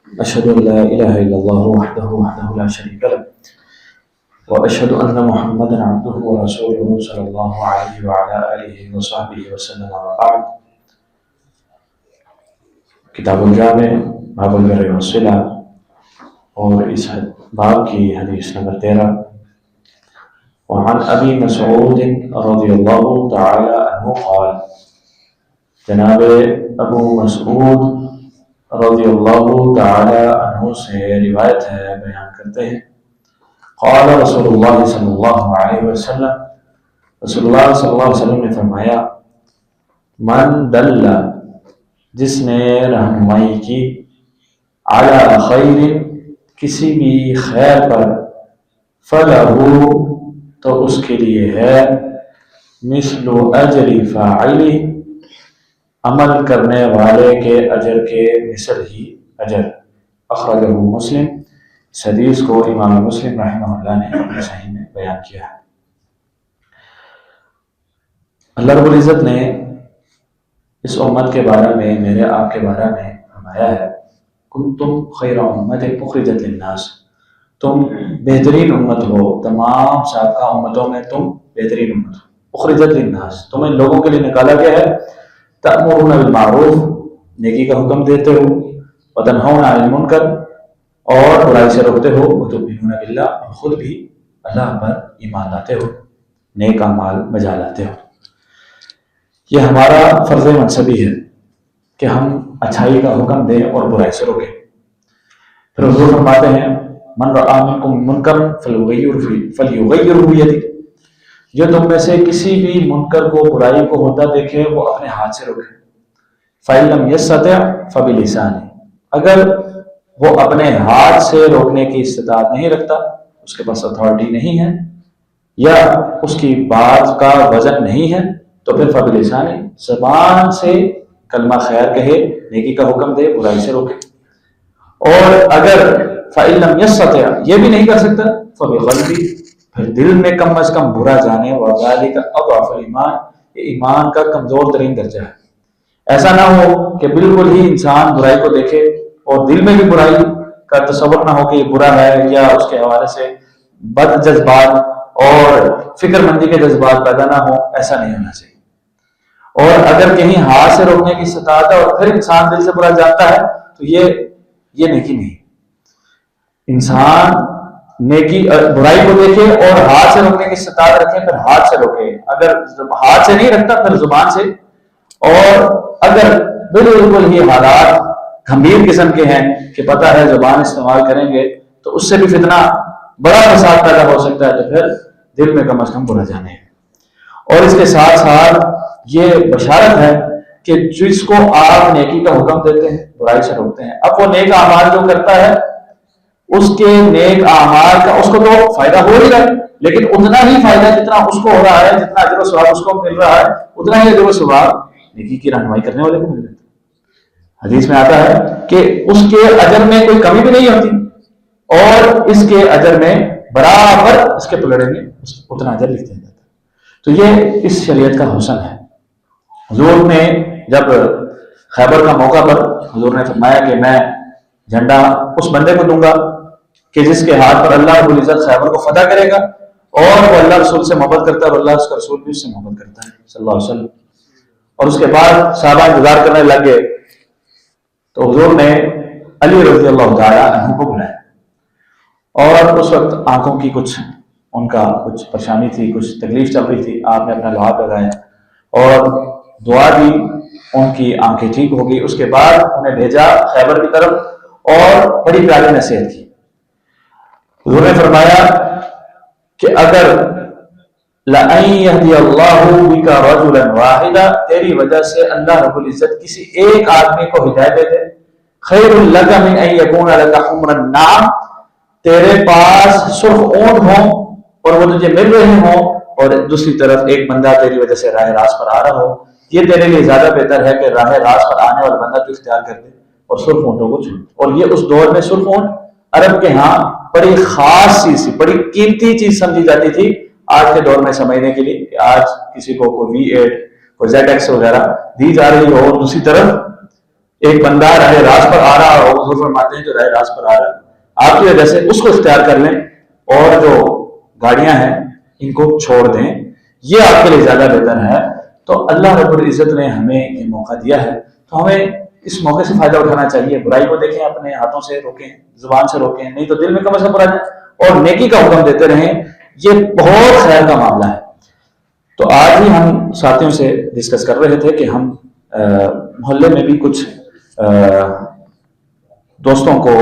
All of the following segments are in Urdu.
أشهد أن لا إله إلا الله وحده لا شريك له وأشهد أن محمدا عبده ورسوله صلى الله عليه وعلى آله وصحبه وسلم وبعد. کتاب الجامع باب البر والصلہ اور اس باب کی حدیث نمبر 13. وعن ابی مسعود رضی اللہ تعالی عنہ قال، جناب ابو مسعود رضی اللہ تعالی عنہ سے روایت ہے، بیان کرتے ہیں، قال رسول اللہ صلی اللہ علیہ وسلم، رسول اللہ صلی اللہ علیہ وسلم نے فرمایا، من دل، جس نے رہنمائی کی، علی خیر، کسی بھی خیر پر، فلہ، تو اس کے لیے ہے، مثل اجر فاعلی، عمل کرنے والے کے اجر کے مثل ہی اجر. اخرجہ مسلم، اس حدیث کو امام مسلم رحمہ اللہ نے اپنے صحیح میں بیان کیا ہے. اللہ رب العزت نے اس امت کے بارے میں، میرے آپ کے بارے میں فرمایا ہے، کنتم خیر امت اخرجت للناس، تم بہترین امت ہو، تمام سابقہ امتوں میں تم بہترین امت ہو. اخرجت للناس، تمہیں لوگوں کے لیے نکالا گیا ہے. تأمرون بالمعروف، نیکی کا حکم دیتے ہو، وتنہون عن المنکر، اور برائی سے روکتے ہو، وتؤمنون باللہ، اور خود بھی اللہ پر ایمان لاتے ہو، نیک اعمال بجا لاتے ہو. یہ ہمارا فرض منصبی ہے کہ ہم اچھائی کا حکم دیں اور برائی سے روکیں. پھر حضور فرماتے ہیں، من رأى منکم منکرا فلیغیرہ بیدہ، جو تم میں سے کسی بھی منکر کو، برائی کو ہوتا دیکھے، وہ اپنے ہاتھ سے روکے. فإن لم يستطع فبلسانہ، اگر وہ اپنے ہاتھ سے روکنے کی استطاعت نہیں رکھتا، اس کے پاس اتھارٹی نہیں ہے، یا اس کی بات کا وزن نہیں ہے، تو پھر فبلسانہ، زبان سے کلمہ خیر کہے، نیکی کا حکم دے، برائی سے روکے. اور اگر فإن لم يستطع، یہ بھی نہیں کر سکتا، فبقلبہ، پھر دل میں کم از کم برا جانے، وذالک اضعف الایمان، یہ ایمان کا کمزور ترین درجہ ہے. ایسا نہ ہو کہ بالکل ہی انسان برائی کو دیکھے اور دل میں بھی برائی کا تصور نہ ہو کہ یہ برا ہے، یا اس کے حوالے سے بد جذبات اور فکر مندی کے جذبات پیدا نہ ہو. ایسا نہیں ہونا چاہیے. اور اگر کہیں ہاتھ سے روکنے کی استطاعت ہے اور پھر انسان دل سے برا جانتا ہے، تو یہ نیکی نہیں. انسان نیکی برائی کو دیکھے اور ہاتھ سے روکنے کی استطاعت رکھے، پھر ہاتھ سے روکے. اگر ہاتھ سے نہیں رکھتا، پھر زبان سے. اور اگر بالکل ہی حالات گھمبیر قسم کے ہیں کہ پتہ ہے زبان استعمال کریں گے تو اس سے بھی فتنہ، بڑا فساد پیدا ہو سکتا ہے، تو پھر دل میں کم از کم برا جانے. اور اس کے ساتھ ساتھ یہ بشارت ہے کہ جس کو آپ نیکی کا حکم دیتے ہیں، برائی سے روکتے ہیں، اب وہ نیک اعمال جو کرتا ہے، اس کے نیک اعمال کا اس کو تو فائدہ ہو ہی رہا ہے، لیکن اتنا ہی فائدہ جتنا اس کو ہو رہا ہے، جتنا اجر و ثواب اس کو مل رہا ہے، اتنا ہی اجر و ثواب نیکی کی رہنمائی کرنے والے کو مل جاتا ہے. حدیث میں آتا ہے کہ اس کے اجر میں کوئی کمی بھی نہیں ہوتی، اور اس کے اجر میں برابر اس کے پلڑے میں اتنا اجر لکھ دیا جاتا ہے. تو یہ اس شریعت کا حسن ہے. حضور نے جب خیبر کا موقع پر حضور نے فرمایا کہ میں جھنڈا اس بندے کو دوں گا کہ جس کے ہاتھ پر اللہ رب العزت خیبر کو فتح کرے گا، اور وہ اللہ رسول سے محبت کرتا ہے اور اللہ اس کا رسول بھی اس سے محبت کرتا ہے صلی اللہ علیہ وسلم. اور اس کے بعد صحابہ انتظار کرنے لگ گئے، تو حضور نے علی رضی اللہ تعالیٰ عنہ کو بلایا. اور اس وقت آنکھوں کی ان کا کچھ پریشانی تھی، کچھ تکلیف چل رہی تھی. آپ نے اپنا لحاظ لگایا اور دعا دی، ان کی آنکھیں ٹھیک ہو گئی. اس کے بعد انہیں بھیجا خیبر کی طرف اور بڑی پیاری نصیحت کی. حضور نے فرمایا کہ اگر لَأَن يَهْدِيَ اللَّهُ بِكَ رَجُلًا وَاحِدًا، تیری وجہ سے اللہ رب العزت کسی ایک آدمی کو ہدایت دے دے، خَيْرٌ لَكَ مِنْ أَن يَكُونَ لَكَ حُمْرَ النَّعَمِ، تیرے پاس سرخ اونٹ ہوں اور وہ تجھے مل رہے ہوں، اور دوسری طرف ایک بندہ تیری وجہ سے راہ راست پر آ رہا ہو. یہ تیرے لیے زیادہ بہتر ہے کہ راہ راست پر آنے والا بندہ تو اختیار کر دے اور سرخ اونٹوں کو چھوڑ. اور یہ اس دور میں سرخ اونٹ عرب کے ہاں بڑی خاص چیز تھی، بڑی قیمتی چیز سمجھی جاتی تھی آج کے دور میں سمجھنے کے لیے. کہ آج کسی کو کوئی V8 کوئی ZX وغیرہ دی جا رہی ہو، دوسری طرف ایک بندہ راہ راست پر آ رہا ہو، حضور فرماتے ہیں جو راہ راست پر آ رہا ہے آپ کی وجہ سے اس کو اختیار کر لیں اور جو گاڑیاں ہیں ان کو چھوڑ دیں، یہ آپ کے لیے زیادہ بہتر ہے۔ تو اللہ رب العزت نے ہمیں یہ موقع دیا ہے تو ہمیں اس موقع سے فائدہ اٹھانا چاہیے۔ برائی کو دیکھیں، اپنے ہاتھوں سے روکیں، زبان سے روکیں، نہیں تو دل میں کم از کم برا جائے، اور نیکی کا حکم دیتے رہیں، یہ بہت خیر کا معاملہ ہے۔ تو آج ہی ہم ساتھیوں سے ڈسکس کر رہے تھے کہ ہم محلے میں بھی کچھ دوستوں کو،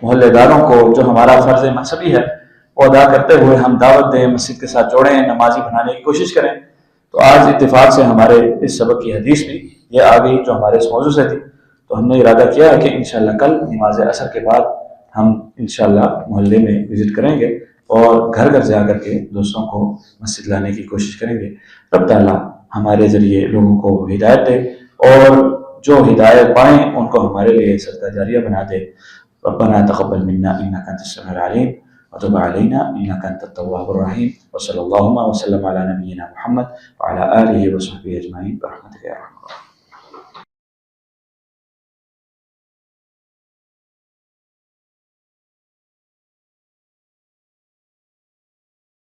محلے داروں کو جو ہمارا فرض مذہبی ہے وہ ادا کرتے ہوئے ہم دعوت دیں، مسجد کے ساتھ جوڑیں، نمازی بنانے کی کوشش کریں۔ تو آج اتفاق سے ہمارے اس سبق کی حدیث بھی یہ آ گئی جو ہمارے اس موضوع سے تھی، تو ہم نے ارادہ کیا ہے کہ انشاءاللہ کل نماز عصر کے بعد ہم انشاءاللہ محلے میں وزٹ کریں گے اور گھر گھر جا کر کے دوستوں کو مسجد لانے کی کوشش کریں گے۔ رب تعالیٰ ہمارے ذریعے لوگوں کو ہدایت دے اور جو ہدایت پائیں ان کو ہمارے لیے صدقہ جاریہ بنا دے۔ ربنا تقبل منا انك انت السميع العليم وتب علينا انك انت التواب الرحيم وصلى اللهم وسلم على نبينا محمد وعلى اله وصحبه اجمعين برحمتك يا ارحم الراحمين۔